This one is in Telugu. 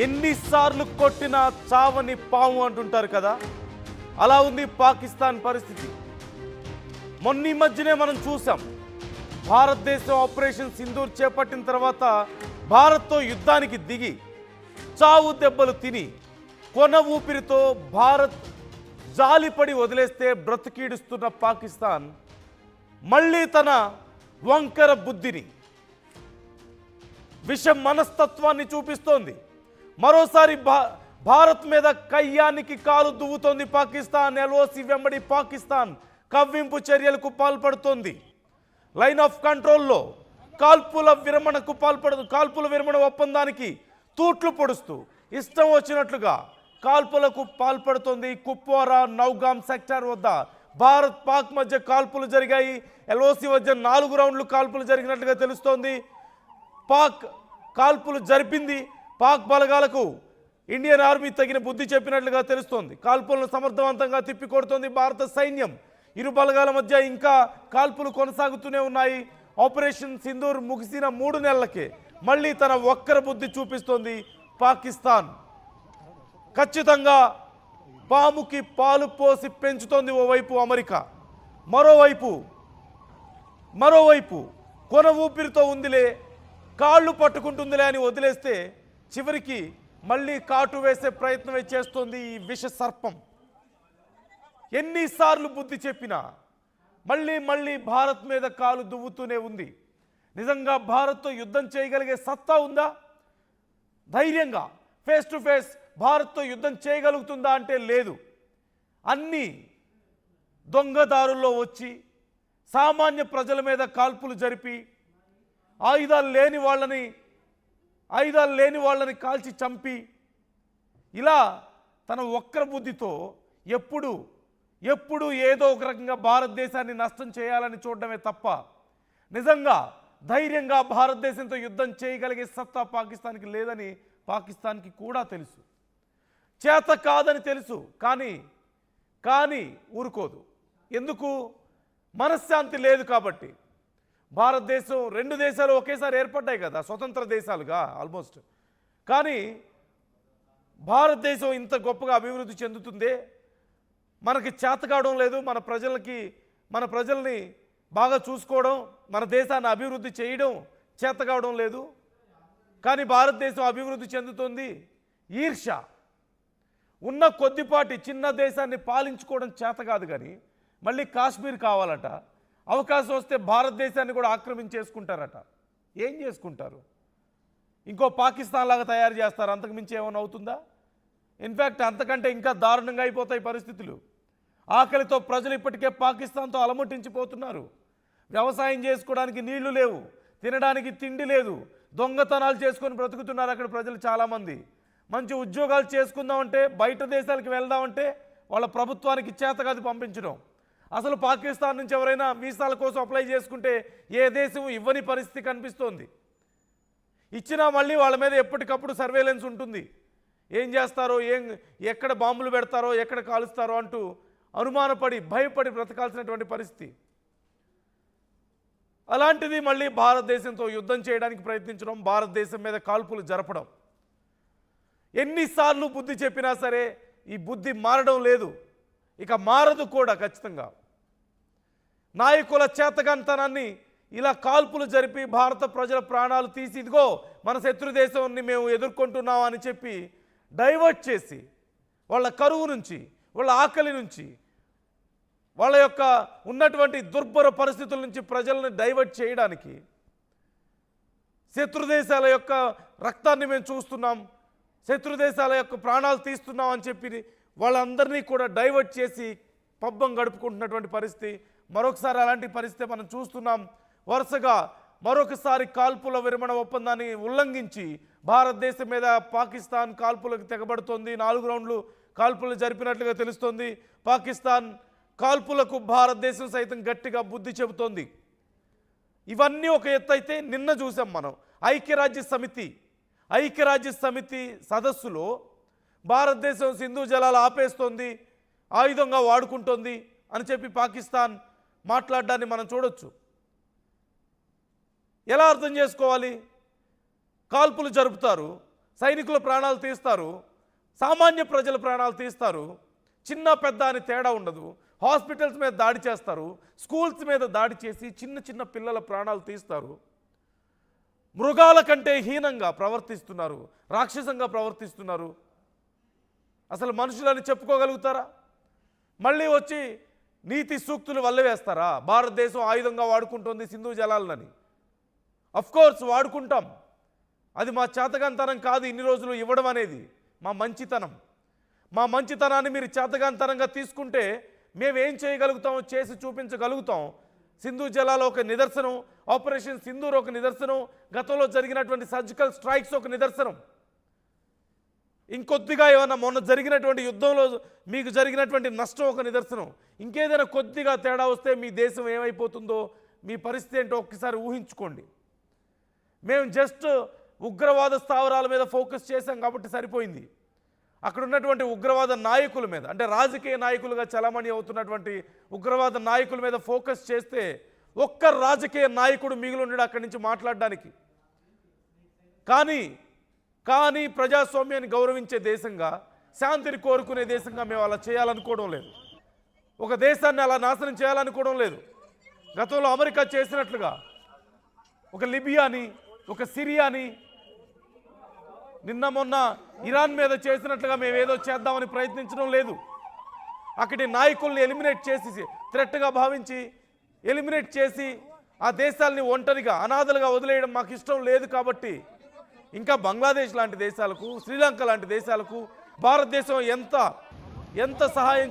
ఎన్నిసార్లు కొట్టినా చావని పాము అంటుంటారు కదా, అలా ఉంది పాకిస్తాన్ పరిస్థితి. మొన్న మధ్యనే మనం చూసాం, భారతదేశం ఆపరేషన్ సింధూర్ చేపట్టిన తర్వాత భారత్తో యుద్ధానికి దిగి చావు దెబ్బలు తిని కొన ఊపిరితో భారత్ జాలిపడి వదిలేస్తే బ్రతికీడుస్తున్న పాకిస్తాన్ మళ్ళీ తన వంకర బుద్ధిని, విష మనస్తత్వాన్ని చూపిస్తోంది. మరోసారి భారత్ మీద కయ్యానికి కాలు దువ్వుతోంది పాకిస్తాన్. ఎల్ఓసి వెంబడి పాకిస్తాన్ కవ్వింపు చర్యలకు పాల్పడుతోంది. లైన్ ఆఫ్ కంట్రోల్లో కాల్పుల విరమణ ఒప్పందానికి తూట్లు పొడుస్తూ ఇష్టం వచ్చినట్లుగా కాల్పులకు పాల్పడుతోంది. కుప్వారా నౌగామ్ సెక్టార్ వద్ద భారత్ పాక్ మధ్య కాల్పులు జరిగాయి. ఎల్ఓసి వద్ద 4 రౌండ్లు కాల్పులు జరిగినట్లుగా తెలుస్తోంది. పాక్ కాల్పులు జరిపింది. పాక్ బలగాలకు ఇండియన్ ఆర్మీ తగిన బుద్ధి చెప్పినట్లుగా తెలుస్తోంది. కాల్పులను సమర్థవంతంగా తిప్పికొడుతోంది భారత సైన్యం. ఇరు బలగాల మధ్య ఇంకా కాల్పులు కొనసాగుతూనే ఉన్నాయి. ఆపరేషన్ సింధూర్ ముగిసిన 3 నెలలకే మళ్ళీ తన ఒక్కర బుద్ధి చూపిస్తోంది పాకిస్తాన్. ఖచ్చితంగా పాముకి పాలు పోసి పెంచుతోంది ఓవైపు అమెరికా, మరోవైపు కొన ఊపిరితో ఉందిలే, కాళ్ళు పట్టుకుంటుందిలే అని వదిలేస్తే చివరికి మళ్ళీ కాటు వేసే ప్రయత్నమే చేస్తోంది ఈ విష సర్పం. ఎన్నిసార్లు బుద్ధి చెప్పినా మళ్ళీ భారత్ మీద కాలు దువ్వుతూనే ఉంది. నిజంగా భారత్తో యుద్ధం చేయగలిగే సత్తా ఉందా? ధైర్యంగా ఫేస్ టు ఫేస్ భారత్తో యుద్ధం చేయగలుగుతుందా అంటే లేదు. అన్ని దొంగదారుల్లో వచ్చి సామాన్య ప్రజల మీద కాల్పులు జరిపి ఆయుధాలు లేని వాళ్ళని కాల్చి చంపి ఇలా తన ఒక్కర బుద్ధితో ఎప్పుడు ఏదో ఒక రకంగా భారతదేశాన్ని నష్టం చేయాలని చూడడమే తప్ప నిజంగా ధైర్యంగా భారతదేశంతో యుద్ధం చేయగలిగే సత్తా పాకిస్తాన్కి లేదని పాకిస్తాన్కి కూడా తెలుసు. చేత కాదని తెలుసు, కానీ ఊరుకోదు. ఎందుకు? మనశ్శాంతి లేదు కాబట్టి. భారతదేశం 2 దేశాలు ఒకేసారి ఏర్పడ్డాయి కదా, స్వతంత్ర దేశాలుగా ఆల్మోస్ట్. కానీ భారతదేశం ఇంత గొప్పగా అభివృద్ధి చెందుతుందే మనకి చేత కావడం లేదు. మన ప్రజల్ని బాగా చూసుకోవడం, మన దేశాన్ని అభివృద్ధి చేయడం చేత కావడం లేదు. కానీ భారతదేశం అభివృద్ధి చెందుతుంది. ఈర్ష ఉన్న కొద్దిపాటి చిన్న దేశాన్ని పాలించుకోవడం చేత కాదు. కానీ మళ్ళీ కాశ్మీర్ కావాలట, అవకాశం వస్తే భారతదేశాన్ని కూడా ఆక్రమించేసుకుంటారట. ఏం చేసుకుంటారు? ఇంకో పాకిస్తాన్ లాగా తయారు చేస్తారు. అంతకుమించి ఏమైనా అవుతుందా? ఇన్ఫ్యాక్ట్ అంతకంటే ఇంకా దారుణంగా అయిపోతాయి పరిస్థితులు. ఆకలితో ప్రజలు ఇప్పటికే పాకిస్తాన్తో అలమటించిపోతున్నారు. వ్యవసాయం చేసుకోవడానికి నీళ్లు లేవు, తినడానికి తిండి లేదు, దొంగతనాలు చేసుకొని బ్రతుకుతున్నారు అక్కడ ప్రజలు చాలామంది. మంచి ఉద్యోగాలు చేసుకుందామంటే, బయట దేశాలకు వెళ్దామంటే వాళ్ళ ప్రభుత్వానికి చేతకాదు పంపించడం. అసలు పాకిస్తాన్ నుంచి ఎవరైనా వీసాల కోసం అప్లై చేసుకుంటే ఏ దేశం ఇవ్వని పరిస్థితి కనిపిస్తోంది. ఇచ్చినా మళ్ళీ వాళ్ళ మీద ఎప్పటికప్పుడు సర్వేలెన్స్ ఉంటుంది. ఏం చేస్తారో, ఎక్కడ బాంబులు పెడతారో, ఎక్కడ కాలుస్తారో అంటూ అనుమానపడి భయపడి బ్రతకాల్సినటువంటి పరిస్థితి. అలాంటిది మళ్ళీ భారతదేశంతో యుద్ధం చేయడానికి ప్రయత్నించడం, భారతదేశం మీద కాల్పులు జరపడం. ఎన్నిసార్లు బుద్ధి చెప్పినా సరే ఈ బుద్ధి మారడం లేదు, ఇక మారదు కూడా ఖచ్చితంగా. నాయకుల చేతగాంతనాన్ని ఇలా కాల్పులు జరిపి భారత ప్రజల ప్రాణాలు తీసి ఇదిగో మన శత్రు దేశాన్ని మేము ఎదుర్కొంటున్నాం అని చెప్పి డైవర్ట్ చేసి వాళ్ళ కరువు నుంచి, వాళ్ళ ఆకలి నుంచి, వాళ్ళ యొక్క ఉన్నటువంటి దుర్భర పరిస్థితుల నుంచి ప్రజలను డైవర్ట్ చేయడానికి శత్రు దేశాల యొక్క రక్తాన్ని మేము చూస్తున్నాం, శత్రు దేశాల యొక్క ప్రాణాలు తీస్తున్నాం అని చెప్పి వాళ్ళందరినీ కూడా డైవర్ట్ చేసి పబ్బం గడుపుకుంటున్నటువంటి పరిస్థితి. మరొకసారి అలాంటి పరిస్థితి మనం చూస్తున్నాం. వరుసగా మరొకసారి కాల్పుల విరమణ ఒప్పందాన్ని ఉల్లంఘించి భారతదేశం మీద పాకిస్తాన్ కాల్పులకు తెగబడుతోంది. 4 రౌండ్లు కాల్పులు జరిపినట్లుగా తెలుస్తోంది. పాకిస్తాన్ కాల్పులకు భారతదేశం సైతం గట్టిగా బుద్ధి చెబుతోంది. ఇవన్నీ ఒక ఎత్తు అయితే, నిన్న చూసాం మనం ఐక్యరాజ్య సమితి సదస్సులో భారతదేశం సింధు జలాలు ఆపేస్తోంది, ఆయుధంగా వాడుకుంటోంది అని చెప్పి పాకిస్తాన్ మాట్లాడడాన్ని మనం చూడొచ్చు. ఎలా అర్థం చేసుకోవాలి? కాల్పులు జరుపుతారు, సైనికుల ప్రాణాలు తీస్తారు, సామాన్య ప్రజల ప్రాణాలు తీస్తారు, చిన్న పెద్ద అని తేడా ఉండదు. హాస్పిటల్స్ మీద దాడి చేస్తారు, స్కూల్స్ మీద దాడి చేసి చిన్న చిన్న పిల్లల ప్రాణాలు తీస్తారు. మృగాల కంటే హీనంగా ప్రవర్తిస్తున్నారు, రాక్షసంగా ప్రవర్తిస్తున్నారు. అసలు మనుషులని చెప్పుకోగలుగుతారా? మళ్ళీ వచ్చి నీతి సూక్తులు వల్లవేస్తారా? భారతదేశం ఆయుధంగా వాడుకుంటుంది సింధు జలాలని. అఫ్కోర్స్ వాడుకుంటాం, అది మా చేతగాంతనం కాదు. ఇన్ని రోజులు ఇవ్వడం అనేది మా మంచితనం. మా మంచితనాన్ని మీరు చేతగాంతనంగా తీసుకుంటే మేమేం చేయగలుగుతాం, చేసి చూపించగలుగుతాం. సింధు జలాలు ఒక నిదర్శనం, ఆపరేషన్ సింధూర్ ఒక నిదర్శనం, గతంలో జరిగినటువంటి సర్జికల్ స్ట్రైక్స్ ఒక నిదర్శనం. ఇంకొద్దిగా ఏమన్నా మొన్న జరిగినటువంటి యుద్ధంలో మీకు జరిగినటువంటి నష్టం ఒక నిదర్శనం. ఇంకేదైనా కొద్దిగా తేడా వస్తే మీ దేశం ఏమైపోతుందో, మీ పరిస్థితి ఏంటో ఒక్కసారి ఊహించుకోండి. మేము జస్ట్ ఉగ్రవాద స్థావరాల మీద ఫోకస్ చేశాం కాబట్టి సరిపోయింది. అక్కడ ఉన్నటువంటి ఉగ్రవాద నాయకుల మీద, అంటే రాజకీయ నాయకులుగా చలామణి అవుతున్నటువంటి ఉగ్రవాద నాయకుల మీద ఫోకస్ చేస్తే ఒక్క రాజకీయ నాయకుడు మిగిలి ఉన్నాడు అక్కడి నుంచి మాట్లాడడానికి. కానీ ప్రజాస్వామ్యాన్ని గౌరవించే దేశంగా, శాంతిని కోరుకునే దేశంగా మేము అలా చేయాలనుకోవడం లేదు. ఒక దేశాన్ని అలా నాశనం చేయాలనుకోవడం లేదు. గతంలో అమెరికా చేసినట్లుగా ఒక లిబియాని, ఒక సిరియాని, నిన్న మొన్న ఇరాన్ మీద చేసినట్లుగా మేము ఏదో చేద్దామని ప్రయత్నించడం లేదు. అక్కడి నాయకుల్ని ఎలిమినేట్ చేసి, థ్రెట్గా భావించి ఎలిమినేట్ చేసి ఆ దేశాలని ఒంటరిగా అనాథలుగా వదిలేయడం మాకు ఇష్టం లేదు. కాబట్టి ఇంకా బంగ్లాదేశ్ లాంటి దేశాలకు, శ్రీలంక లాంటి దేశాలకు భారతదేశం ఎంత సహాయం